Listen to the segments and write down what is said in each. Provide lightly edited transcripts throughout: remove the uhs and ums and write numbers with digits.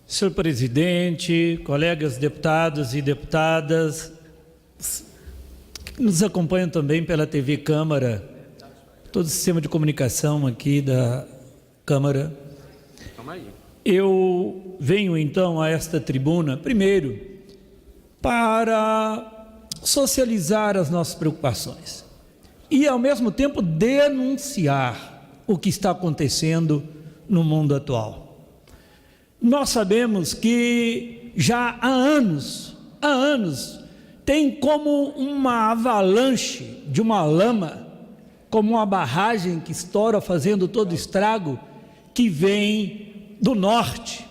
Senhor presidente, colegas deputados e deputadas, que nos acompanham também pela TV Câmara, todo o sistema de comunicação aqui da Câmara. Eu venho então a esta tribuna, primeiro, para socializar as nossas preocupações e, ao mesmo tempo, denunciar o que está acontecendo no mundo atual. Nós sabemos que já há anos, tem como uma avalanche de uma lama, como uma barragem que estoura fazendo todo o estrago, que vem do norte,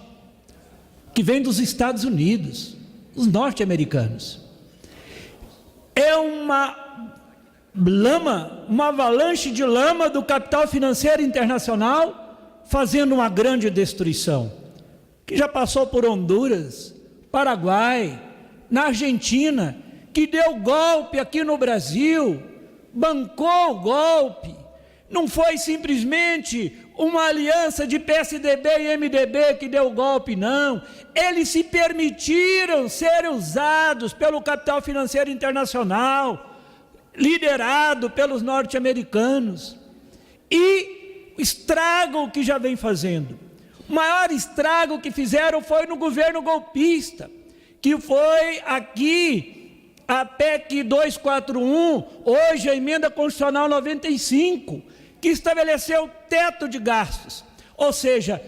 que vem dos Estados Unidos, os norte-americanos. É uma lama, uma avalanche de lama do capital financeiro internacional, fazendo uma grande destruição, que já passou por Honduras, Paraguai, na Argentina, que deu golpe aqui no Brasil, bancou o golpe. Não foi simplesmente uma aliança de PSDB e MDB que deu o golpe, não. Eles se permitiram ser usados pelo capital financeiro internacional, liderado pelos norte-americanos, e o estrago que já vem fazendo. O maior estrago que fizeram foi no governo golpista, que foi aqui a PEC 241, hoje a emenda constitucional 95, que estabeleceu teto de gastos, ou seja,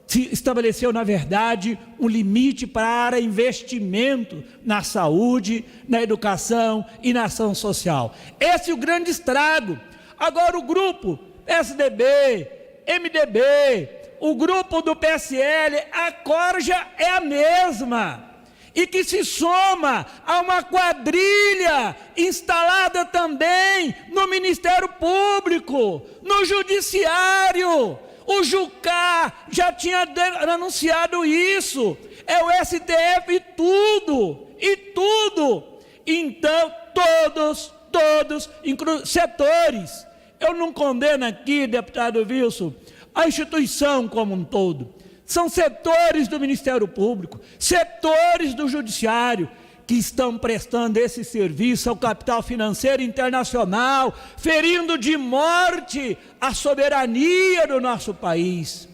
se estabeleceu na verdade um limite para investimento na saúde, na educação e na ação social. Esse é o grande estrago. Agora o grupo PSDB, MDB, o grupo do PSL, a corja é a mesma, e que se soma a uma quadrilha instalada também no Ministério Público, no Judiciário. O Jucá já tinha anunciado isso, é o STF e tudo. Então, todos, setores, eu não condeno aqui, deputado Wilson, a instituição como um todo, são setores do Ministério Público, setores do Judiciário, que estão prestando esse serviço ao capital financeiro internacional, ferindo de morte a soberania do nosso país.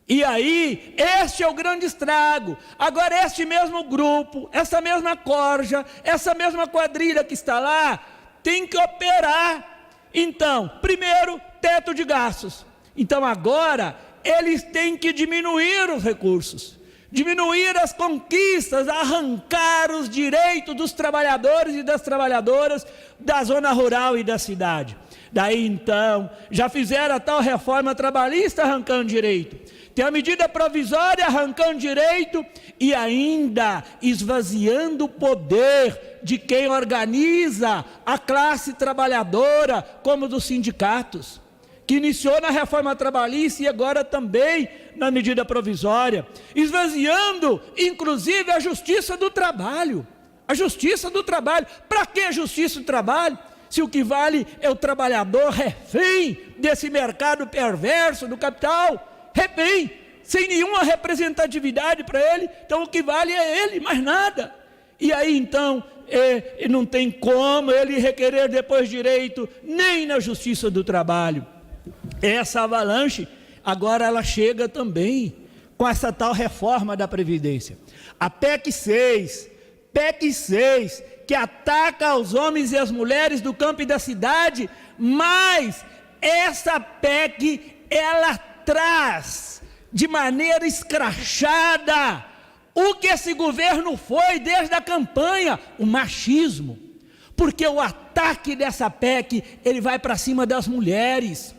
E aí, este é o grande estrago. Agora, este mesmo grupo, essa mesma corja, essa mesma quadrilha que está lá, tem que operar. Então, primeiro, teto de gastos. Então agora eles têm que diminuir os recursos, diminuir as conquistas, arrancar os direitos dos trabalhadores e das trabalhadoras da zona rural e da cidade. Daí então, já fizeram a tal reforma trabalhista arrancando direito, tem a medida provisória arrancando direito e ainda esvaziando o poder de quem organiza a classe trabalhadora, como dos sindicatos, que iniciou na reforma trabalhista e agora também na medida provisória, esvaziando inclusive a justiça do trabalho. A justiça do trabalho. Para que a justiça do trabalho? Se o que vale é o trabalhador refém desse mercado perverso do capital, refém, sem nenhuma representatividade para ele, então o que vale é ele, mais nada. E aí então, não tem como ele requerer depois direito nem na justiça do trabalho. Essa avalanche, agora ela chega também com essa tal reforma da Previdência. A PEC 6, que ataca os homens e as mulheres do campo e da cidade, mas essa PEC, ela traz de maneira escrachada o que esse governo foi desde a campanha, o machismo. Porque o ataque dessa PEC, ele vai para cima das mulheres,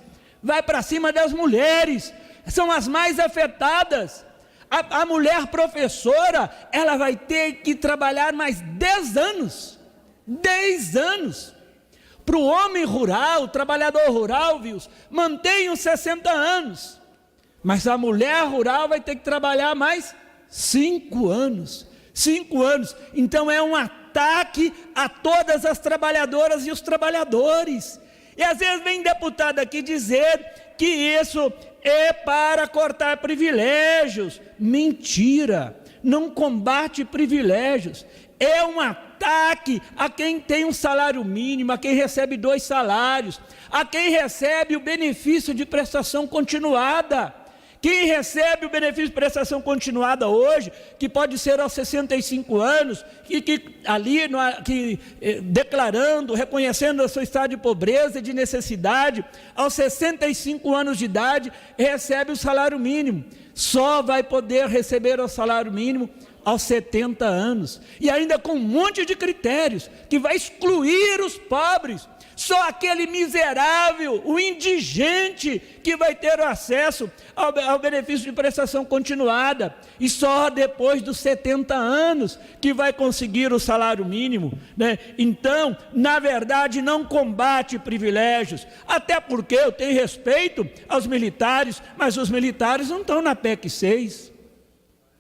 são as mais afetadas. A mulher professora, ela vai ter que trabalhar mais 10 anos, para o homem rural, o trabalhador rural, mantém os 60 anos, mas a mulher rural vai ter que trabalhar mais 5 anos, então é um ataque a todas as trabalhadoras e os trabalhadores. E às vezes vem deputado aqui dizer que isso é para cortar privilégios. Mentira, não combate privilégios, é um ataque a quem tem um salário mínimo, a quem recebe 2 salários, a quem recebe o benefício de prestação continuada. Quem recebe o benefício de prestação continuada hoje, que pode ser aos 65 anos, declarando, reconhecendo o seu estado de pobreza e de necessidade, aos 65 anos de idade, recebe o salário mínimo. Só vai poder receber o salário mínimo aos 70 anos. E ainda com um monte de critérios, que vai excluir os pobres. Só aquele miserável, o indigente, que vai ter acesso ao benefício de prestação continuada. E só depois dos 70 anos que vai conseguir o salário mínimo, né? Então, na verdade, não combate privilégios. Até porque eu tenho respeito aos militares, mas os militares não estão na PEC 6.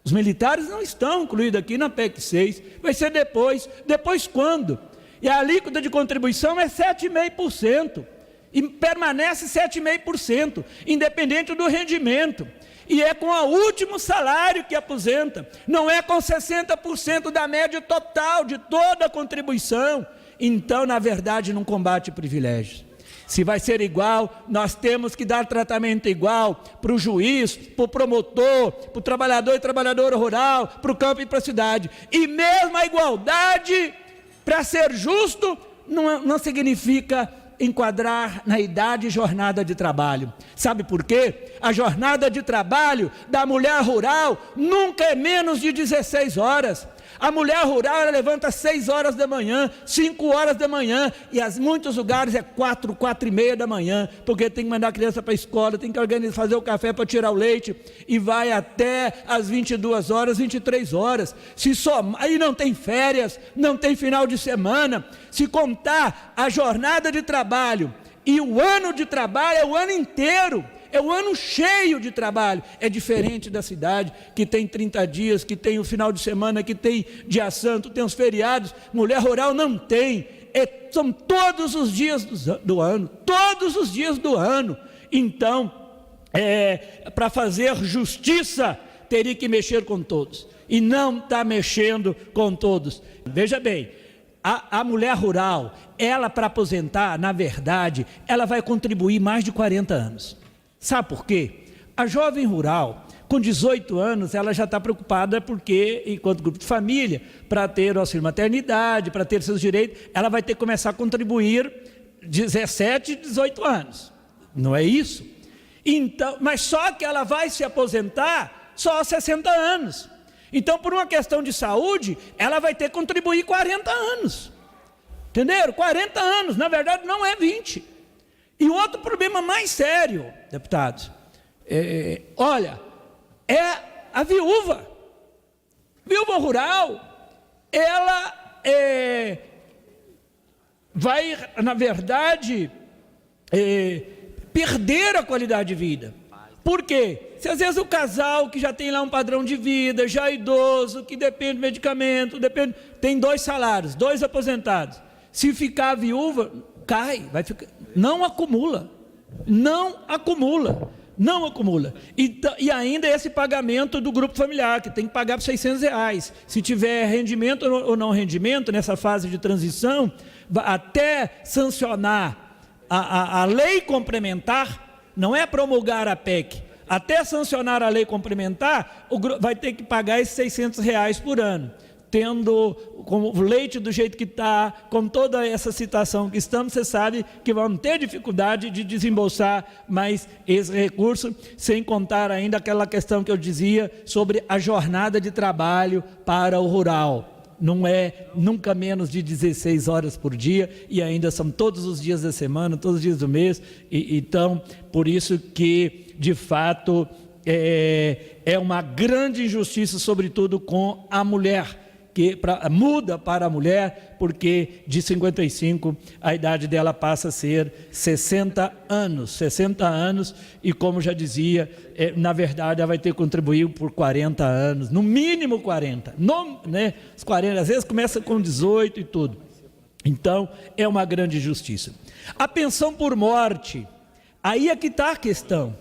Os militares não estão incluídos aqui na PEC 6. Vai ser depois. Depois quando? E a alíquota de contribuição é 7,5%, e permanece 7,5%, independente do rendimento, e é com o último salário que aposenta, não é com 60% da média total de toda a contribuição. Então, na verdade, não combate privilégios. Se vai ser igual, nós temos que dar tratamento igual para o juiz, para o promotor, para o trabalhador e trabalhadora rural, para o campo e para a cidade. E mesmo a igualdade, para ser justo, não significa enquadrar na idade e jornada de trabalho. Sabe por quê? A jornada de trabalho da mulher rural nunca é menos de 16 horas. A mulher rural, ela levanta às 6 horas da manhã, 5 horas da manhã, e em muitos lugares é 4, 4:30 da manhã, porque tem que mandar a criança para a escola, tem que organizar, fazer o café para tirar o leite, e vai até às 22 horas, 23 horas. Aí não tem férias, não tem final de semana. Se contar a jornada de trabalho e o ano de trabalho, é o ano inteiro. É o ano cheio de trabalho. É diferente da cidade, que tem 30 dias, que tem o final de semana, que tem dia santo, tem os feriados. Mulher rural não tem. São todos os dias do ano. Todos os dias do ano. Então, para fazer justiça, teria que mexer com todos. E não está mexendo com todos. Veja bem, a mulher rural, ela para aposentar, na verdade, ela vai contribuir mais de 40 anos. Sabe por quê? A jovem rural, com 18 anos, ela já está preocupada porque, enquanto grupo de família, para ter o auxílio maternidade, para ter seus direitos, ela vai ter que começar a contribuir 17, 18 anos. Não é isso? Então, mas só que ela vai se aposentar só aos 60 anos. Então, por uma questão de saúde, ela vai ter que contribuir 40 anos. Entenderam? 40 anos, na verdade não é 20. E outro problema mais sério, deputados, é a viúva. Viúva rural, ela vai, na verdade, perder a qualidade de vida. Por quê? Se às vezes o casal que já tem lá um padrão de vida, já idoso, que depende de medicamento, tem 2 salários, 2 aposentados. Se ficar viúva, cai, vai ficar, não acumula. E ainda esse pagamento do grupo familiar, que tem que pagar por R$600. Se tiver rendimento ou não rendimento, nessa fase de transição, até sancionar a lei complementar, não é promulgar a PEC, até sancionar a lei complementar, vai ter que pagar esses R$600 por ano. Tendo com o leite do jeito que está, com toda essa situação que estamos, você sabe que vamos ter dificuldade de desembolsar mais esse recurso, sem contar ainda aquela questão que eu dizia sobre a jornada de trabalho para o rural. Não é nunca menos de 16 horas por dia, e ainda são todos os dias da semana, todos os dias do mês, então, por isso que, de fato, é uma grande injustiça, sobretudo com a mulher, que muda para a mulher, porque de 55 a idade dela passa a ser 60 anos, e como já dizia, na verdade ela vai ter que contribuir por 40 anos, no mínimo 40, os 40, às vezes começa com 18 e tudo. Então é uma grande injustiça. A pensão por morte, aí é que está a questão.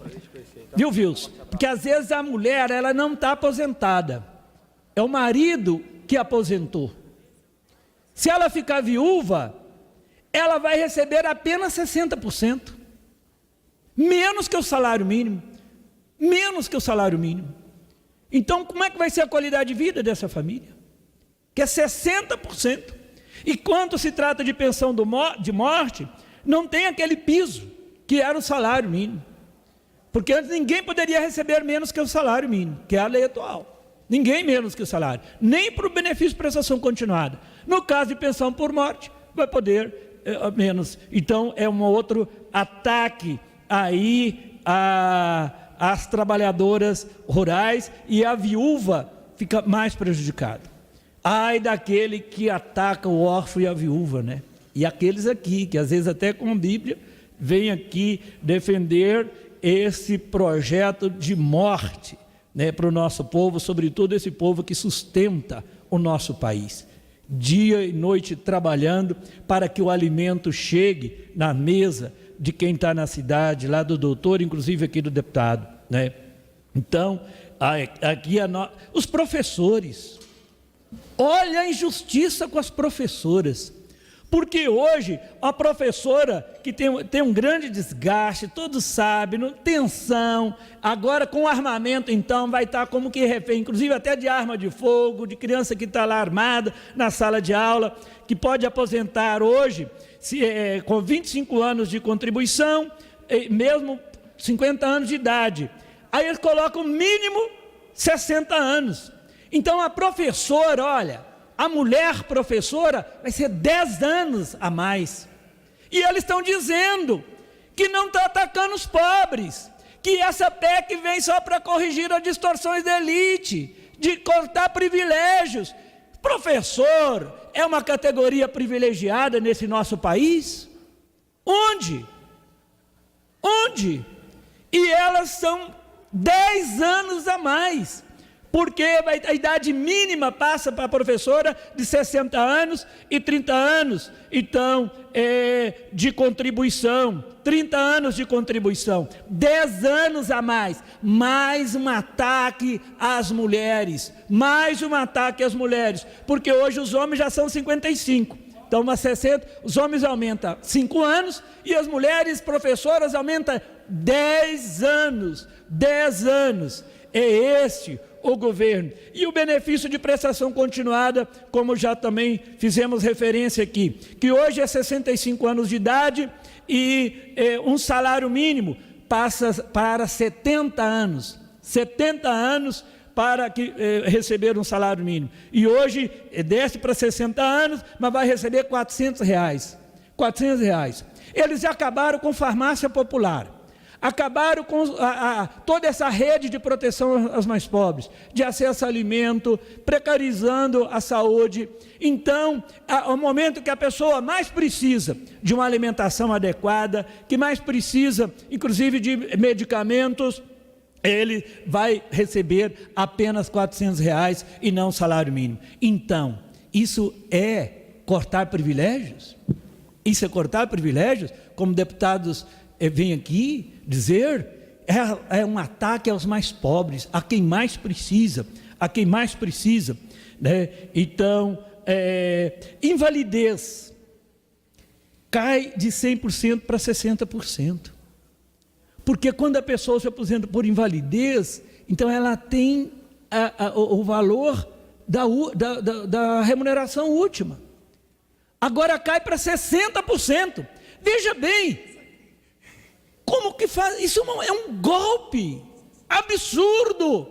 Viu, Wilson? Porque às vezes a mulher, ela não está aposentada. É o marido que aposentou. Se ela ficar viúva, ela vai receber apenas 60%. Menos que o salário mínimo. Menos que o salário mínimo. Então, como é que vai ser a qualidade de vida dessa família? Que é 60%. E quando se trata de pensão de morte, não tem aquele piso, que era o salário mínimo. Porque antes ninguém poderia receber menos que o salário mínimo, que é a lei atual. Ninguém menos que o salário. Nem para o benefício de prestação continuada. No caso de pensão por morte, vai poder menos. Então, é um outro ataque aí às trabalhadoras rurais, e a viúva fica mais prejudicada. Ai daquele que ataca o órfão e a viúva, né? E aqueles aqui, que às vezes até com a Bíblia, vêm aqui defender esse projeto de morte, né, para o nosso povo, sobretudo esse povo que sustenta o nosso país. Dia e noite trabalhando para que o alimento chegue na mesa de quem está na cidade, lá do doutor, inclusive aqui do deputado, né? Então, aqui os professores, olha a injustiça com as professoras, porque hoje a professora que tem um grande desgaste, todos sabem, tensão, agora com o armamento então vai estar como que refém, inclusive até de arma de fogo, de criança que está lá armada na sala de aula, que pode aposentar hoje, com 25 anos de contribuição, mesmo 50 anos de idade. Aí eles colocam mínimo 60 anos. Então a professora, olha, a mulher professora vai ser 10 anos a mais. E eles estão dizendo que não está atacando os pobres, que essa PEC vem só para corrigir as distorções da elite, de cortar privilégios. Professor é uma categoria privilegiada nesse nosso país? Onde? Onde? E elas são 10 anos a mais, porque a idade mínima passa para a professora de 60 anos e 30 anos, então, de contribuição, 30 anos de contribuição, 10 anos a mais um ataque às mulheres, porque hoje os homens já são 55, então umas 60, os homens aumentam 5 anos e as mulheres professoras aumentam 10 anos, é este o governo. E o benefício de prestação continuada, como já também fizemos referência aqui, que hoje é 65 anos de idade e um salário mínimo passa para 70 anos para receber um salário mínimo. E hoje desce para 60 anos, mas vai receber R$400. Eles já acabaram com farmácia popular. Acabaram com toda essa rede de proteção aos mais pobres, de acesso a alimento, precarizando a saúde. Então, ao momento que a pessoa mais precisa de uma alimentação adequada, que mais precisa, inclusive, de medicamentos, ele vai receber apenas R$400 e não o salário mínimo. Então, isso é cortar privilégios? Isso é cortar privilégios? Como deputados vêm aqui dizer, é um ataque aos mais pobres, a quem mais precisa, né? Então, invalidez cai de 100% para 60%, porque quando a pessoa se aposenta por invalidez, então ela tem o valor da remuneração última, agora cai para 60%, veja bem, como que faz? Isso é um golpe absurdo.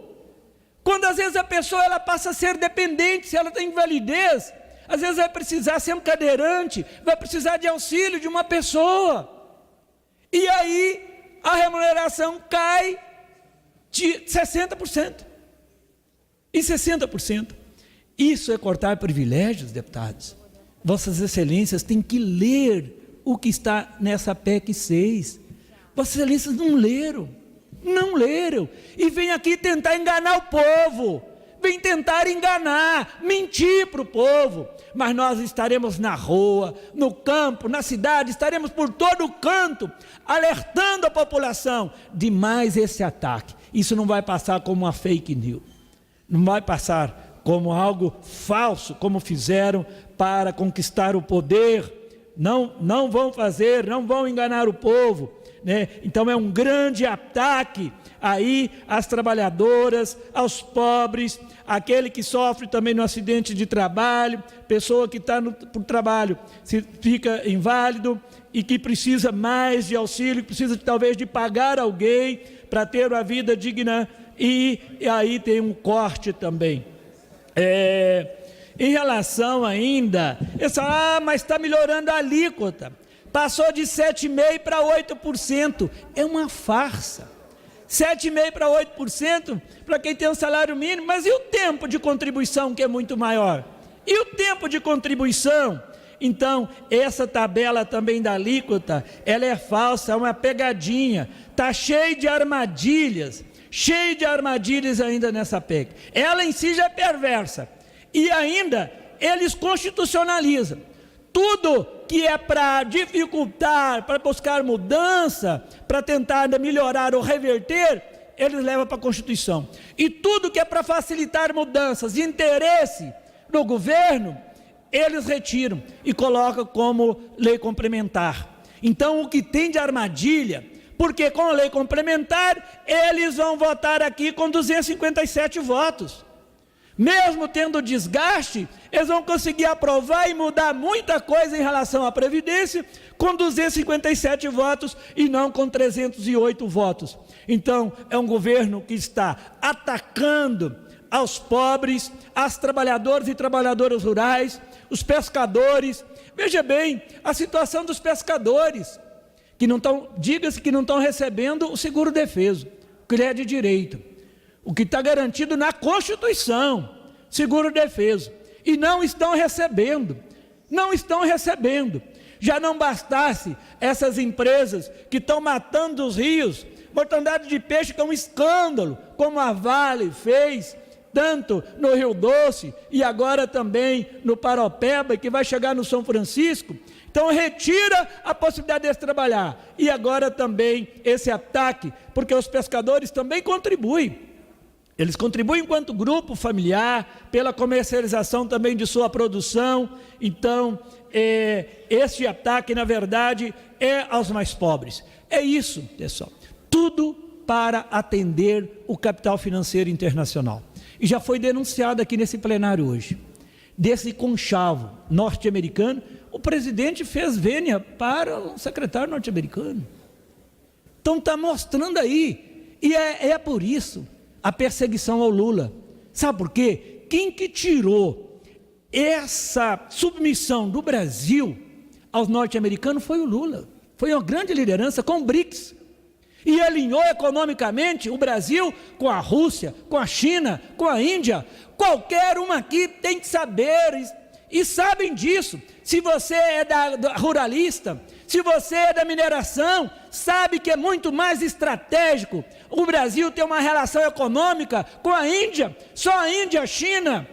Quando às vezes a pessoa ela passa a ser dependente, se ela tem invalidez, às vezes vai precisar ser um cadeirante, vai precisar de auxílio de uma pessoa. E aí a remuneração cai de 60%. E 60%. Isso é cortar privilégios, deputados. Vossas Excelências têm que ler o que está nessa PEC 6. Vossas Excelências não leram, e vem aqui tentar enganar o povo, vem tentar enganar, mentir para o povo, mas nós estaremos na rua, no campo, na cidade, estaremos por todo canto, alertando a população de mais esse ataque. Isso não vai passar como uma fake news, não vai passar como algo falso, como fizeram para conquistar o poder. Não vão fazer, não vão enganar o povo, né? Então é um grande ataque aí às trabalhadoras, aos pobres, aquele que sofre também no acidente de trabalho, pessoa que está por trabalho, fica inválido e que precisa mais de auxílio, precisa talvez de pagar alguém para ter uma vida digna, e aí tem um corte também. Em relação ainda, mas está melhorando a alíquota, passou de 7,5% para 8%, é uma farsa. 7,5% para 8% para quem tem um salário mínimo, mas e o tempo de contribuição que é muito maior? E o tempo de contribuição? Então, essa tabela também da alíquota, ela é falsa, é uma pegadinha, está cheio de armadilhas ainda nessa PEC. Ela em si já é perversa. E ainda, eles constitucionalizam. Tudo que é para dificultar, para buscar mudança, para tentar melhorar ou reverter, eles levam para a Constituição. E tudo que é para facilitar mudanças de interesse no governo, eles retiram e colocam como lei complementar. Então, o que tem de armadilha, porque com a lei complementar, eles vão votar aqui com 257 votos. Mesmo tendo desgaste, eles vão conseguir aprovar e mudar muita coisa em relação à Previdência com 257 votos e não com 308 votos. Então, é um governo que está atacando aos pobres, aos trabalhadores e trabalhadoras rurais, os pescadores. Veja bem, a situação dos pescadores, que não estão, diga-se que não estão recebendo o seguro-defeso, que é de direito. O que está garantido na Constituição, seguro-defeso, e não estão recebendo, já não bastasse essas empresas que estão matando os rios, mortandade de peixe que é um escândalo, como a Vale fez, tanto no Rio Doce, e agora também no Paropeba, que vai chegar no São Francisco. Então retira a possibilidade deles trabalhar, e agora também esse ataque, porque os pescadores também contribuem. Eles contribuem enquanto grupo familiar, pela comercialização também de sua produção. Então, este ataque, na verdade, é aos mais pobres. É isso, pessoal. Tudo para atender o capital financeiro internacional. E já foi denunciado aqui nesse plenário hoje. Desse conchavo norte-americano, o presidente fez vênia para o secretário norte-americano. Então, está mostrando aí. E é por isso a perseguição ao Lula. Sabe por quê? Quem que tirou essa submissão do Brasil aos norte-americanos foi o Lula. Foi uma grande liderança com o BRICS. E alinhou economicamente o Brasil com a Rússia, com a China, com a Índia. Qualquer uma aqui tem que saber, e sabem disso. Se você é da ruralista, se você é da mineração, sabe que é muito mais estratégico o Brasil ter uma relação econômica com a Índia. Só a Índia, a China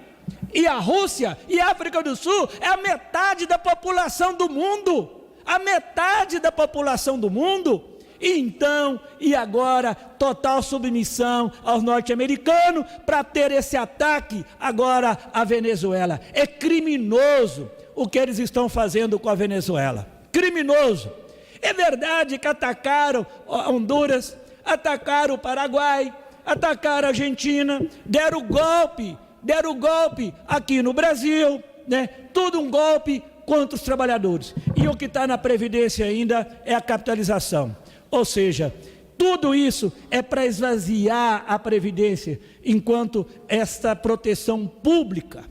e a Rússia e a África do Sul é a metade da população do mundo. A metade da população do mundo. E agora, total submissão aos norte-americanos para ter esse ataque agora à Venezuela. É criminoso o que eles estão fazendo com a Venezuela. Criminoso. É verdade que atacaram Honduras, atacaram o Paraguai, atacaram a Argentina, deram golpe aqui no Brasil, né? Tudo um golpe contra os trabalhadores. E o que está na Previdência ainda é a capitalização. Ou seja, tudo isso é para esvaziar a Previdência, enquanto esta proteção pública,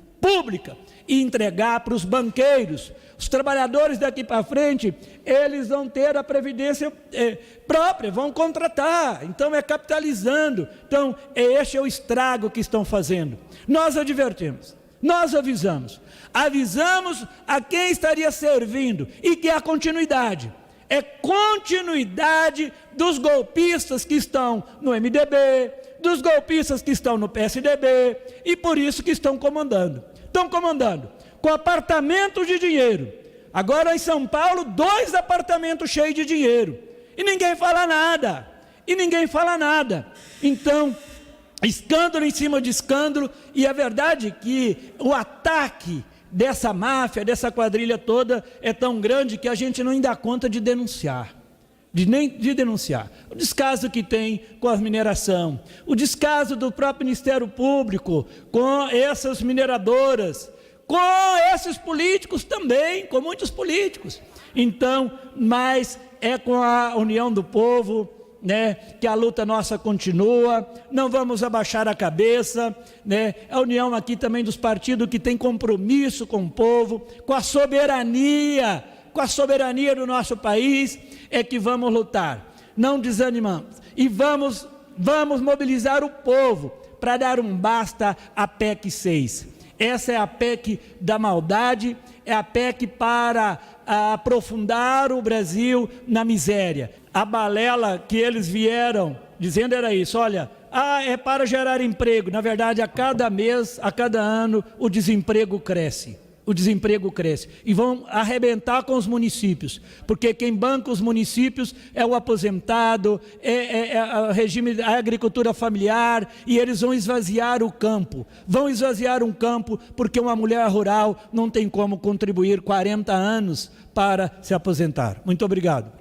e entregar para os banqueiros. Os trabalhadores daqui para frente, eles vão ter a Previdência própria, vão contratar, então é capitalizando. Então, este é o estrago que estão fazendo. Nós advertimos, nós avisamos a quem estaria servindo, e que a continuidade. É continuidade dos golpistas que estão no MDB, dos golpistas que estão no PSDB e por isso que estão comandando. Estão comandando com apartamentos de dinheiro. Agora em São Paulo, 2 apartamentos cheios de dinheiro. E ninguém fala nada. E ninguém fala nada. Então, escândalo em cima de escândalo. E a verdade é que o ataque dessa máfia, dessa quadrilha toda, é tão grande que a gente não dá conta de denunciar. De denunciar. O descaso que tem com a mineração. O descaso do próprio Ministério Público com essas mineradoras. Com esses políticos também, com muitos políticos. Então, mas é com a união do povo, né, que a luta nossa continua, não vamos abaixar a cabeça, né, a união aqui também dos partidos que tem compromisso com o povo, com a soberania do nosso país, é que vamos lutar, não desanimamos, e vamos mobilizar o povo para dar um basta à PEC 6. Essa é a PEC da maldade, é a PEC para aprofundar o Brasil na miséria. A balela que eles vieram dizendo era isso, olha, é para gerar emprego. Na verdade, a cada mês, a cada ano, o desemprego cresce. O desemprego cresce. E vão arrebentar com os municípios, porque quem banca os municípios é o aposentado, o regime da agricultura familiar, e eles vão esvaziar o campo. Vão esvaziar um campo porque uma mulher rural não tem como contribuir 40 anos para se aposentar. Muito obrigado.